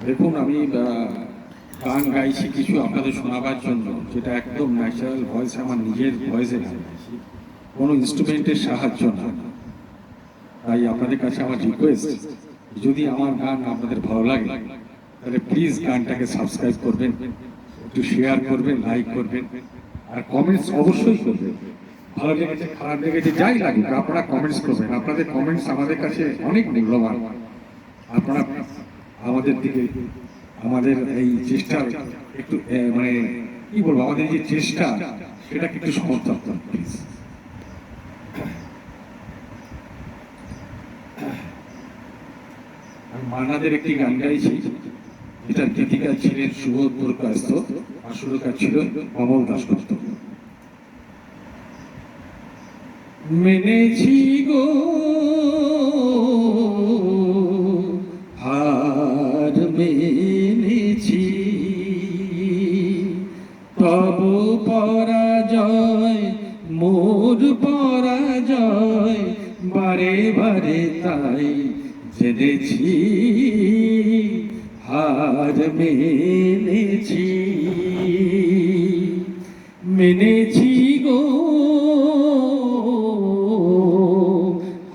দেখুন, আমি গান গাইছি কিছু আপনাদের শোনাবার জন্য, যেটা একদম ন্যাচারাল ভয়েস, আমার নিজের ভয়েসে গান গাইছি, কোনো ইনস্ট্রুমেন্টের সাহায্য না। তাই আপনাদের কাছে আমার রিকোয়েস্ট, যদি আমার গান আপনাদের ভালো লাগে তাহলে প্লিজ গানটাকে সাবস্ক্রাইব করবেন, একটু শেয়ার করবেন, লাইক করবেন, আর কমেন্টস অবশ্যই করবেন। ভালো লেগেছে, খারাপ লেগেছে, যাই লাগুক আপনারা কমেন্টস করবেন। আপনাদের কমেন্টস আমাদের কাছে অনেক মূল্যবান। আপনারা আমাদের দিকে, আমাদের এই চেষ্টা একটু মানে কি বলবো, আমাদের যে চেষ্টা সেটাকে একটু সমর্থন করুন প্লিজ। আমি মান্নাদের একটি গান গাইছি, এটার গীতিকার ছিলেন সুবোধ কাস্ত আর সুরকার ছিল কমল দাশগুপ্ত। মেনেছি গো হার মেনেছি, তব পরাজয় মোর পরাজয়, বারে বারে তাই জেনেছি হার মেনেছি। মেনেছি গো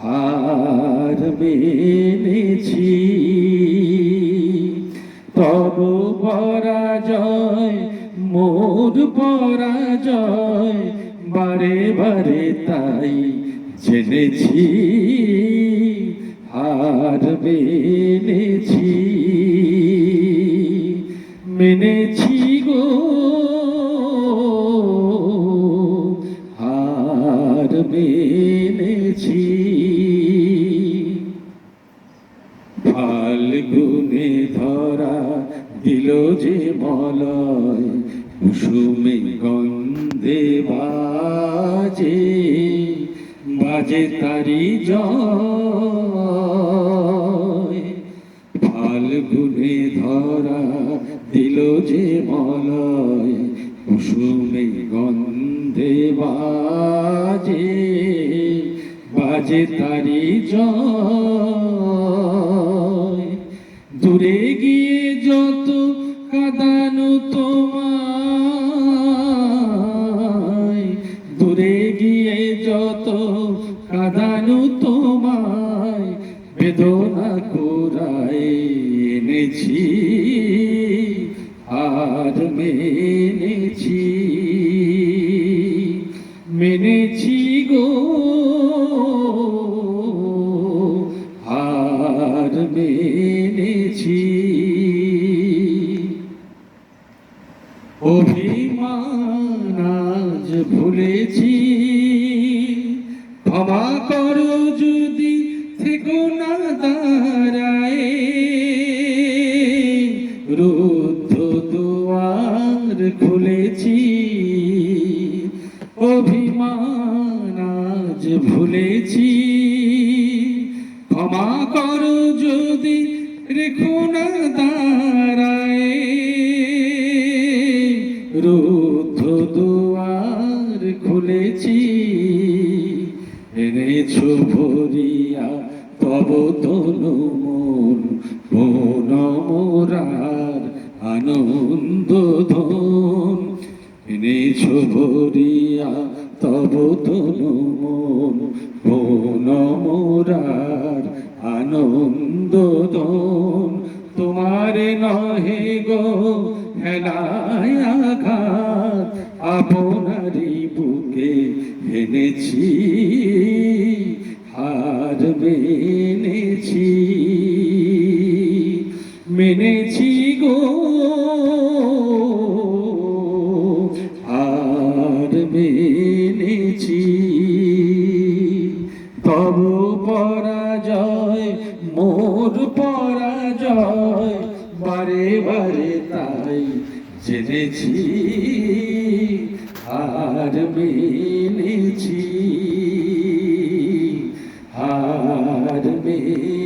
হার মেনেছি, তব পরাজয় মোর পরাজয়, বারে বারে তাই জেনেছি হার মেনেছি। মেনেছি গো হার মেনেছি। ফাল্গুনে ধরা দিল যে মলয়, কুসুমে গন্ধে বাজে বাজে তারি জয়। ফাল্গুনে ধরা দিল যে মলয়, কুসুমে গন্ধে বাজে বাজে তারি জয়। দূরে গিয়ে যত কাঁদানো তোমায়, দূরে গিয়ে যত কাঁদানো তোমায়, বেদনা কোরায় এনেছি আর মেনেছি। মেনেছি গো হার মেনেছি। অভিমান আজ ভুলেছি, ক্ষমা করো যদি থেকো না দাঁড়ায়, রুদ্ধ দুয়ার খুলেছি। অভিমান আজ ভুলেছি, ক্ষমা করো যদি রেখো না দাঁড়ায়, রুদ্ধ দুয়ার খুলেছি। এনেছো ভরিয়া তব তনু মন, মন মোরার আনন্দ ধন। এনেছো ভরিয়া তব তনু মন, মন মোরার আনন্দ ধন। তোমারে নহে গো হেলায় আঘাত, আপনারি বুকে এনেছি হার মেনেছি। মেনেছি গো হার মেনেছি, তব পরাজয় মোর পরাজয়, বারে বারে তাই জেনেছি হার মেনেছি, হার মেনেছি।